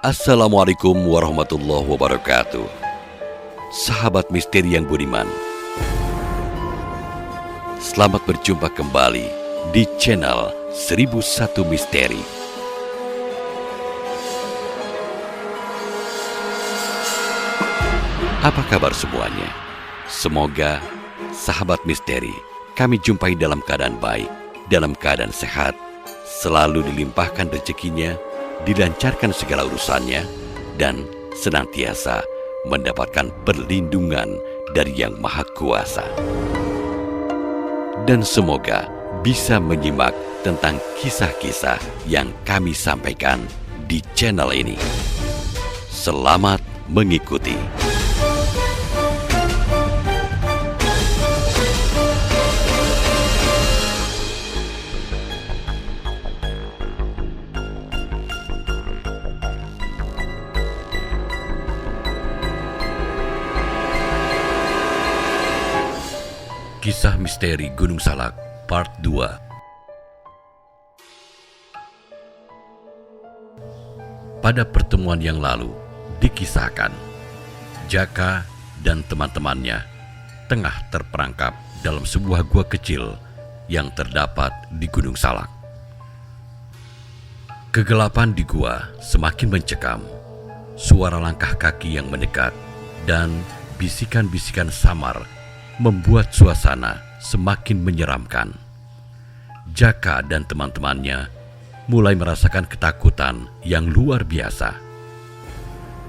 Assalamualaikum warahmatullahi wabarakatuh. Sahabat misteri yang budiman, selamat berjumpa kembali di channel 1001 Misteri. Apa kabar semuanya? Semoga sahabat misteri kami jumpai dalam keadaan baik, dalam keadaan sehat, selalu dilimpahkan rezekinya, dilancarkan segala urusannya, dan senantiasa mendapatkan perlindungan dari Yang Maha Kuasa. Dan semoga bisa menyimak tentang kisah-kisah yang kami sampaikan di channel ini. Selamat mengikuti. Kisah Misteri Gunung Salak Part 2. Pada pertemuan yang lalu dikisahkan, Jaka dan teman-temannya tengah terperangkap dalam sebuah gua kecil yang terdapat di Gunung Salak. Kegelapan di gua semakin mencekam, suara langkah kaki yang mendekat dan bisikan-bisikan samar membuat suasana semakin menyeramkan. Jaka dan teman-temannya mulai merasakan ketakutan yang luar biasa.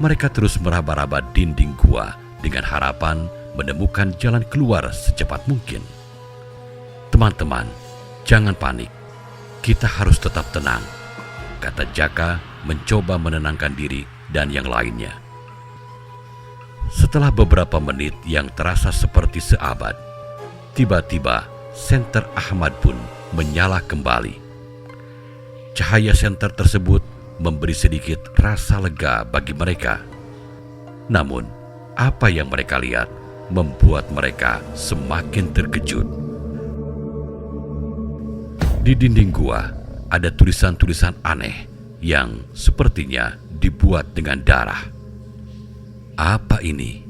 Mereka terus meraba-raba dinding gua dengan harapan menemukan jalan keluar secepat mungkin. Teman-teman, jangan panik. Kita harus tetap tenang, kata Jaka mencoba menenangkan diri dan yang lainnya. Setelah beberapa menit yang terasa seperti seabad, tiba-tiba senter Ahmad pun menyala kembali. Cahaya senter tersebut memberi sedikit rasa lega bagi mereka. Namun, apa yang mereka lihat membuat mereka semakin terkejut. Di dinding gua ada tulisan-tulisan aneh yang sepertinya dibuat dengan darah. "Apa ini?"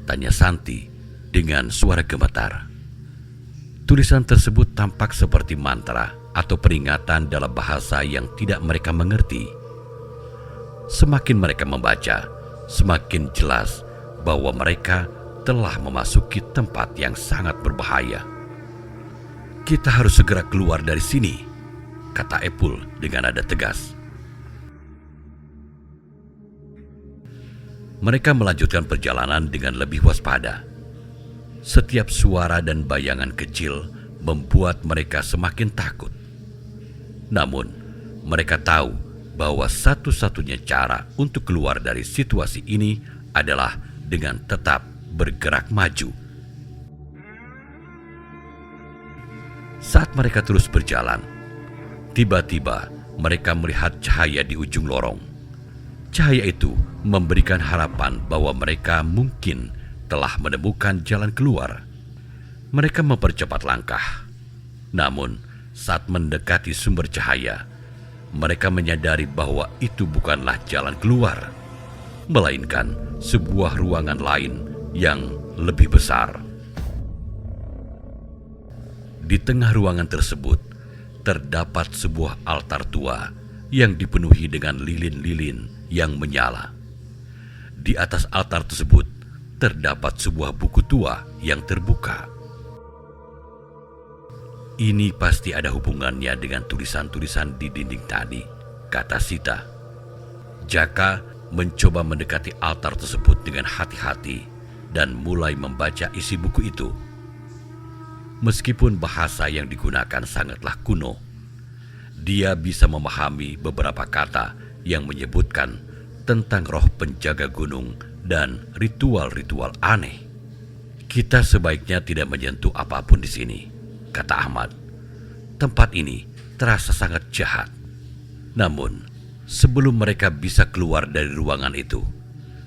tanya Santi dengan suara gemetar. Tulisan tersebut tampak seperti mantra atau peringatan dalam bahasa yang tidak mereka mengerti. Semakin mereka membaca, semakin jelas bahwa mereka telah memasuki tempat yang sangat berbahaya. "Kita harus segera keluar dari sini," kata Epul dengan nada tegas. Mereka melanjutkan perjalanan dengan lebih waspada. Setiap suara dan bayangan kecil membuat mereka semakin takut. Namun, mereka tahu bahwa satu-satunya cara untuk keluar dari situasi ini adalah dengan tetap bergerak maju. Saat mereka terus berjalan, tiba-tiba mereka melihat cahaya di ujung lorong. Cahaya itu memberikan harapan bahwa mereka mungkin telah menemukan jalan keluar. Mereka mempercepat langkah. Namun, saat mendekati sumber cahaya, mereka menyadari bahwa itu bukanlah jalan keluar, melainkan sebuah ruangan lain yang lebih besar. Di tengah ruangan tersebut, terdapat sebuah altar tua yang dipenuhi dengan lilin-lilin yang menyala. Di atas altar tersebut terdapat sebuah buku tua yang terbuka. "Ini pasti ada hubungannya dengan tulisan-tulisan di dinding tadi," kata Sita. Jaka mencoba mendekati altar tersebut dengan hati-hati dan mulai membaca isi buku itu. Meskipun bahasa yang digunakan sangatlah kuno, dia bisa memahami beberapa kata yang menyebutkan tentang roh penjaga gunung dan ritual-ritual aneh. "Kita sebaiknya tidak menyentuh apapun di sini," kata Ahmad. "Tempat ini terasa sangat jahat." Namun, sebelum mereka bisa keluar dari ruangan itu,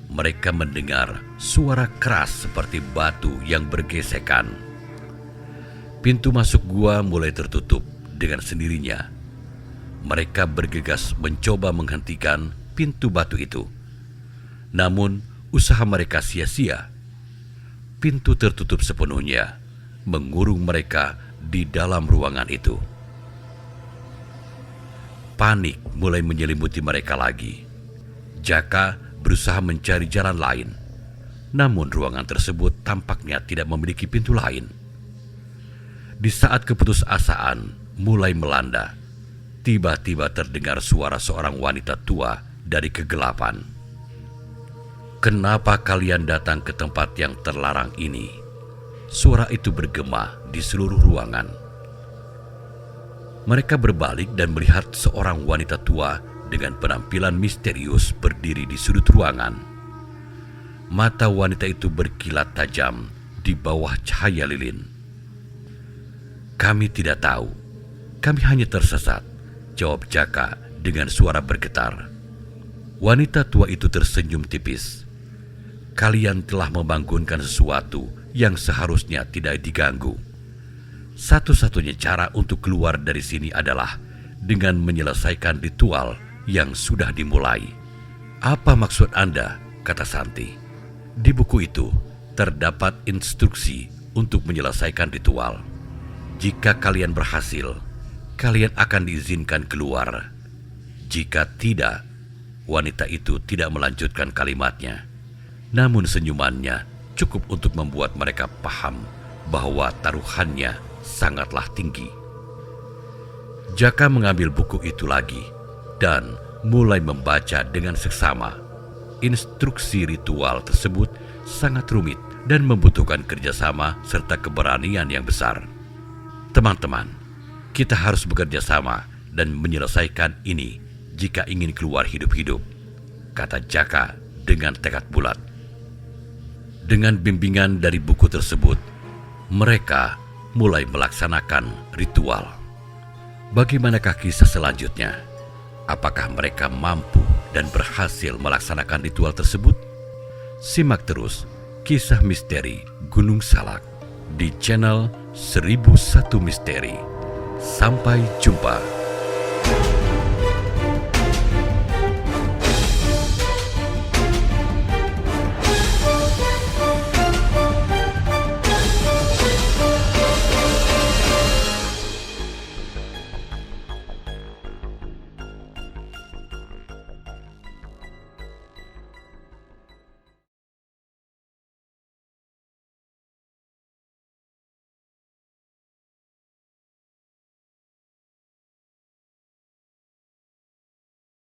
mereka mendengar suara keras seperti batu yang bergesekan. Pintu masuk gua mulai tertutup dengan sendirinya. Mereka bergegas mencoba menghentikan pintu batu itu. Namun usaha mereka sia-sia. Pintu tertutup sepenuhnya, mengurung mereka di dalam ruangan itu. Panik mulai menyelimuti mereka lagi. Jaka berusaha mencari jalan lain, namun ruangan tersebut tampaknya tidak memiliki pintu lain. Di saat keputusasaan mulai melanda, tiba-tiba terdengar suara seorang wanita tua dari kegelapan. "Kenapa kalian datang ke tempat yang terlarang ini?" Suara itu bergema di seluruh ruangan. Mereka berbalik dan melihat seorang wanita tua dengan penampilan misterius berdiri di sudut ruangan. Mata wanita itu berkilat tajam di bawah cahaya lilin. "Kami tidak tahu. Kami hanya tersesat," jawab Jaka dengan suara bergetar. Wanita tua itu tersenyum tipis. "Kalian telah membangunkan sesuatu yang seharusnya tidak diganggu. Satu-satunya cara untuk keluar dari sini adalah dengan menyelesaikan ritual yang sudah dimulai." "Apa maksud Anda?" kata Santi. "Di buku itu terdapat instruksi untuk menyelesaikan ritual. Jika kalian berhasil, kalian akan diizinkan keluar. Jika tidak..." Wanita itu tidak melanjutkan kalimatnya. Namun senyumannya cukup untuk membuat mereka paham bahwa taruhannya sangatlah tinggi. Jaka mengambil buku itu lagi dan mulai membaca dengan seksama. Instruksi ritual tersebut sangat rumit dan membutuhkan kerjasama serta keberanian yang besar. "Teman-teman, kita harus bekerja sama dan menyelesaikan ini jika ingin keluar hidup-hidup," kata Jaka dengan tekad bulat. Dengan bimbingan dari buku tersebut, mereka mulai melaksanakan ritual. Bagaimanakah kisah selanjutnya? Apakah mereka mampu dan berhasil melaksanakan ritual tersebut? Simak terus kisah misteri Gunung Salak di channel 1001 Misteri. Sampai jumpa.